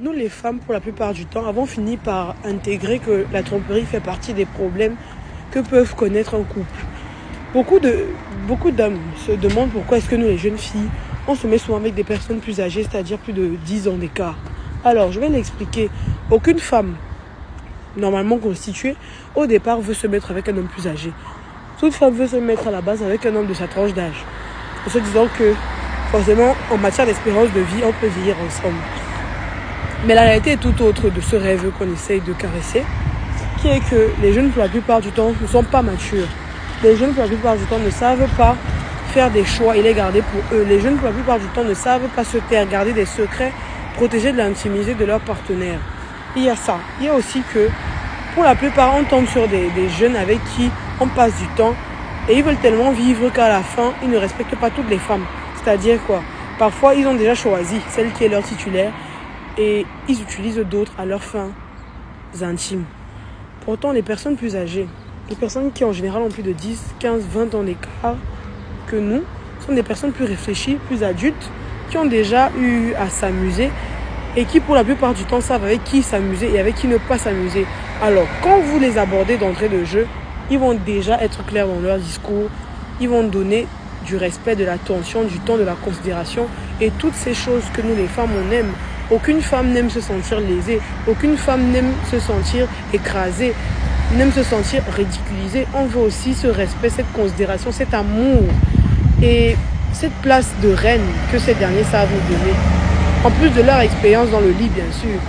nous les femmes, pour la plupart du temps, avons fini par intégrer que la tromperie fait partie des problèmes que peuvent connaître un couple. Beaucoup d'hommes se demandent pourquoi est-ce que nous, les jeunes filles, on se met souvent avec des personnes plus âgées, c'est-à-dire plus de 10 ans d'écart. Alors, je vais l'expliquer. Aucune femme, normalement constituée, au départ, veut se mettre avec un homme plus âgé. Toute femme veut se mettre à la base avec un homme de sa tranche d'âge, en se disant que, forcément, en matière d'espérance de vie, on peut vieillir ensemble. Mais la réalité est tout autre de ce rêve qu'on essaye de caresser, qui est que les jeunes, pour la plupart du temps, ne sont pas matures. Les jeunes, pour la plupart du temps, ne savent pas faire des choix et les garder pour eux. Les jeunes, pour la plupart du temps, ne savent pas se taire, garder des secrets, protéger de l'intimité de leur partenaire. Il y a ça. Il y a aussi que, pour la plupart, on tombe sur des jeunes avec qui on passe du temps et ils veulent tellement vivre qu'à la fin, ils ne respectent pas toutes les femmes. C'est-à-dire quoi? Parfois, ils ont déjà choisi celle qui est leur titulaire et ils utilisent d'autres à leurs fins intimes. Pourtant, les personnes plus âgées, les personnes qui en général ont plus de 10, 15, 20 ans d'écart que nous, sont des personnes plus réfléchies, plus adultes, qui ont déjà eu à s'amuser et qui pour la plupart du temps savent avec qui s'amuser et avec qui ne pas s'amuser. Alors, quand vous les abordez d'entrée de jeu, ils vont déjà être clairs dans leur discours, ils vont donner du respect, de l'attention, du temps, de la considération et toutes ces choses que nous les femmes on aime. Aucune femme n'aime se sentir lésée, aucune femme n'aime se sentir écrasée, n'aime se sentir ridiculisée. On veut aussi ce respect, cette considération, cet amour et cette place de reine que ces derniers savent nous donner. En plus de leur expérience dans le lit, bien sûr.